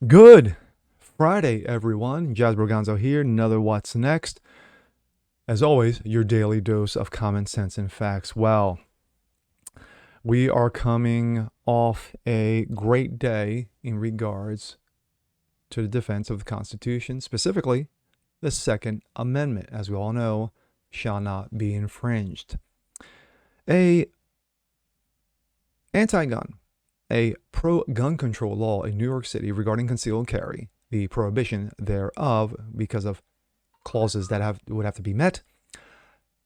Good Friday, everyone. Jazz Borganzo here. Another What's Next. As always, your daily dose of common sense and facts. Well, we are coming off a great day in regards to the defense of the Constitution, specifically the Second Amendment, as we all know, shall not be infringed. A anti-gun, a pro-gun control law in New York City regarding concealed carry, the prohibition thereof because of clauses that would have to be met,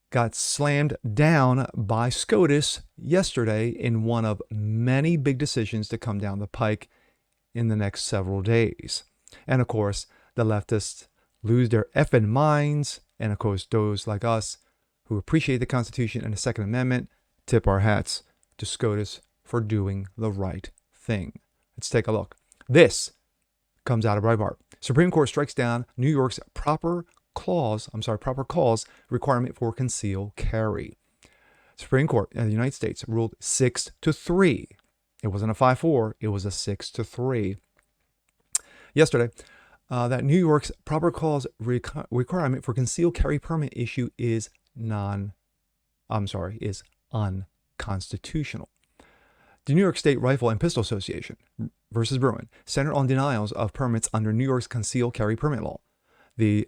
got slammed down by Scotus yesterday in one of many big decisions to come down the pike in the next several days. And of course, the leftists lose their effing minds, and of course, those like us who appreciate the Constitution and the Second Amendment tip our hats to Scotus for doing the right thing. Let's take a look. This comes out of Breitbart. Supreme Court strikes down New York's proper cause requirement for concealed carry. Supreme Court in the United States ruled 6-3. It wasn't a 5-4, it was a 6-3. Yesterday, that New York's proper cause requirement for concealed carry permit issue is unconstitutional. The New York State Rifle and Pistol Association versus Bruin centered on denials of permits under New York's concealed carry permit law. The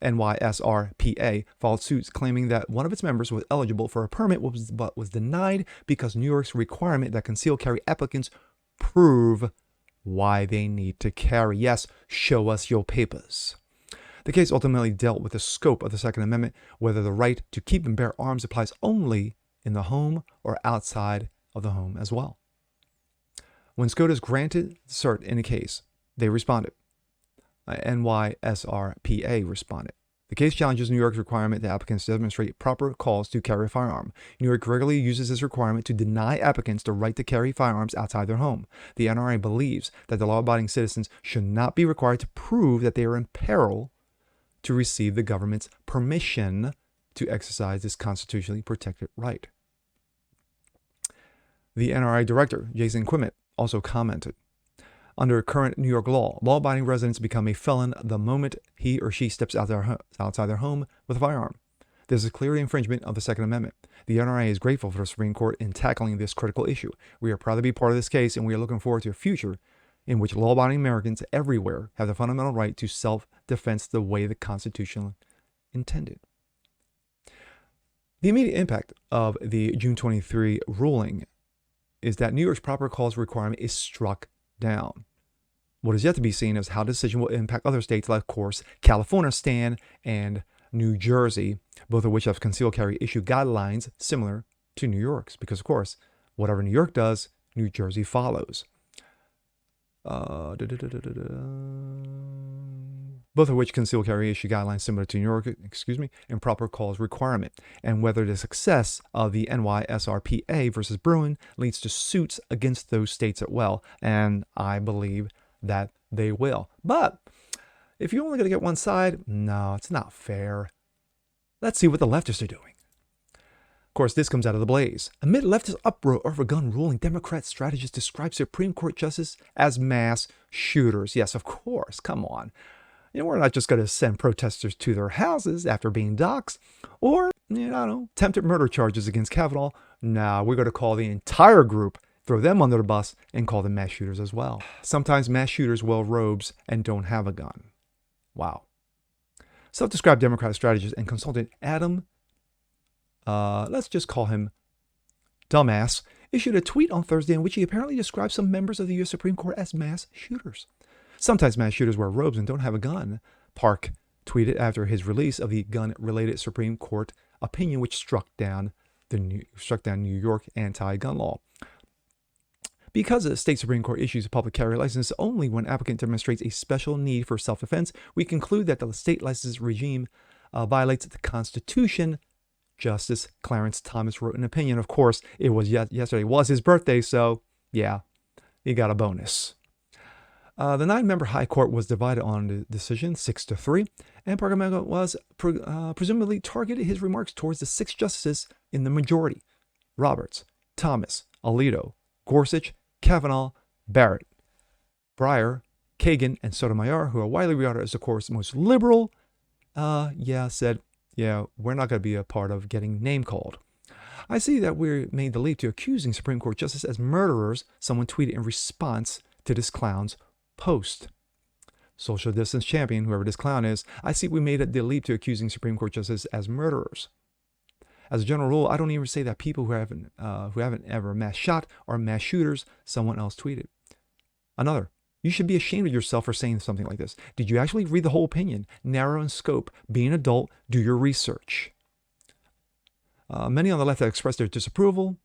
NYSRPA filed suits claiming that one of its members was eligible for a permit but was denied because New York's requirement that concealed carry applicants prove why they need to carry. Yes, show us your papers. The case ultimately dealt with the scope of the Second Amendment, whether the right to keep and bear arms applies only in the home or outside of the home as well. When Scotus granted cert in a case, they responded. NYSRPA responded. The case challenges New York's requirement that applicants demonstrate proper cause to carry a firearm. New York regularly uses this requirement to deny applicants the right to carry firearms outside their home. The NRA believes that the law-abiding citizens should not be required to prove that they are in peril to receive the government's permission to exercise this constitutionally protected right. The NRA director, Jason Quimet, also commented, under current New York law, law-abiding residents become a felon the moment he or she steps outside their home with a firearm. This is clearly infringement of the Second Amendment. The NRA is grateful for the Supreme Court in tackling this critical issue. We are proud to be part of this case, and we are looking forward to a future in which law-abiding Americans everywhere have the fundamental right to self-defense the way the Constitution intended. The immediate impact of the June 23 ruling is that New York's proper cause requirement is struck down. What is yet to be seen is how the decision will impact other states like, of course, California, Stan, and New Jersey, both of which have concealed carry issue guidelines similar to New York's, because, of course, whatever New York does, New Jersey follows. Both of which concealed carry issue guidelines similar to New York, and proper cause requirement, and whether the success of the NYSRPA versus Bruin leads to suits against those states as well, and I believe that they will. But if you're only going to get one side, no, it's not fair. Let's see what the leftists are doing. Of course, this comes out of the Blaze. Amid leftist uproar over gun ruling, Democrat strategists describe Supreme Court justices as mass shooters. Yes, of course, come on. We're not just going to send protesters to their houses after being doxxed or, attempted murder charges against Kavanaugh. No, we're going to call the entire group, throw them under the bus, and call them mass shooters as well. Sometimes mass shooters wear robes and don't have a gun. Wow. Self-described Democrat strategist and consultant Adam, let's just call him Dumbass, issued a tweet on Thursday in which he apparently described some members of the U.S. Supreme Court as mass shooters. Sometimes mass shooters wear robes and don't have a gun, Park tweeted after his release of the gun-related Supreme Court opinion, which struck down New York anti-gun law. Because the state Supreme Court issues a public carry license only when applicant demonstrates a special need for self-defense, we conclude that the state license regime violates the Constitution. Justice Clarence Thomas wrote an opinion. Of course, it was yesterday was his birthday, so yeah, he got a bonus. The 9-member High Court was divided on the decision, 6-3, and Parker was presumably targeted his remarks towards the 6 justices in the majority: Roberts, Thomas, Alito, Gorsuch, Kavanaugh, Barrett. Breyer, Kagan, and Sotomayor, who are widely regarded as the court's most liberal, said, we're not going to be a part of getting name called. I see that we made the leap to accusing Supreme Court justices as murderers, someone tweeted in response to this clown's post. Social distance champion, whoever this clown is, I see we made the leap to accusing Supreme Court justices as murderers. As a general rule, I don't even say that people who haven't ever mass shot are mass shooters, someone else tweeted. Another, you should be ashamed of yourself for saying something like this. Did you actually read the whole opinion? Narrow in scope, be an adult, do your research. Many on the left have expressed their disapproval.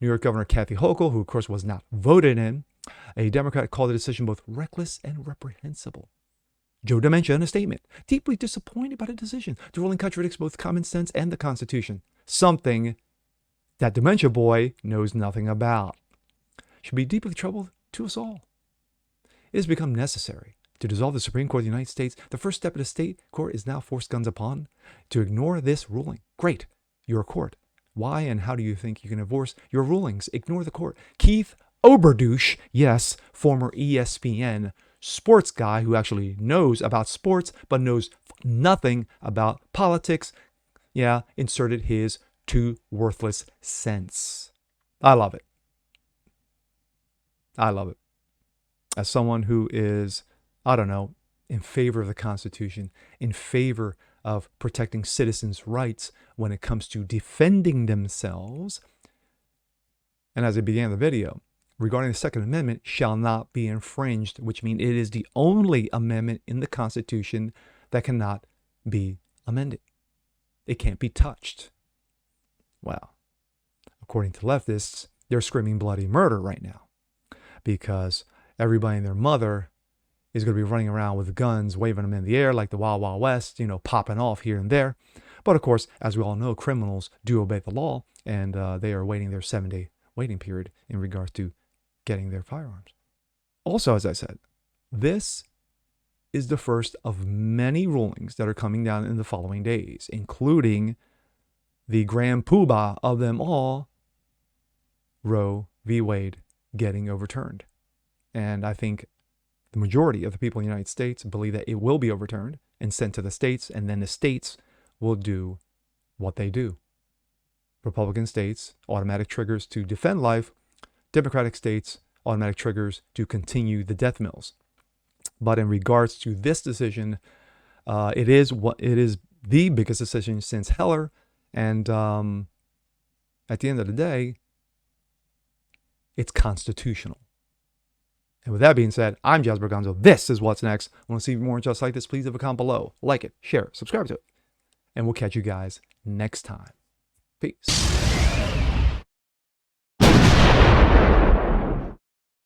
New York Governor Kathy Hochul, who of course was not voted in, a Democrat, called the decision both reckless and reprehensible. Joe Dementia, in a statement, deeply disappointed by the decision. The ruling contradicts both common sense and the Constitution, something that Dementia Boy knows nothing about. Should be deeply troubled to us all. It has become necessary to dissolve the Supreme Court of the United States. The first step of the state court is now forced guns upon to ignore this ruling. Great, you're a court. Why and how do you think you can enforce your rulings? Ignore the court. Keith Oberdouche, yes, former ESPN sports guy who actually knows about sports but knows nothing about politics, inserted his 2 worthless cents. I love it. I love it. As someone who is, in favor of the Constitution, in favor of protecting citizens' rights when it comes to defending themselves, and as I began the video, regarding the Second Amendment shall not be infringed, which means it is the only amendment in the Constitution that cannot be amended. It can't be touched. Well, according to leftists, they're screaming bloody murder right now because everybody and their mother is going to be running around with guns, waving them in the air like the Wild Wild West, popping off here and there. But of course, as we all know, criminals do obey the law, and they are waiting their 7-day waiting period in regards to getting their firearms. Also, as I said, this is the first of many rulings that are coming down in the following days, including the grand poobah of them all, Roe v. Wade, getting overturned. And I think the majority of the people in the United States believe that it will be overturned and sent to the states, and then the states will do what they do. Republican states, automatic triggers to defend life. Democratic states, automatic triggers to continue the death mills. But in regards to this decision, it is the biggest decision since Heller. And at the end of the day, it's constitutional. And with that being said, I'm Jasper Gonzo. This is What's Next. Want to see more just like this? Please leave a comment below. Like it, share it, subscribe to it. And we'll catch you guys next time. Peace.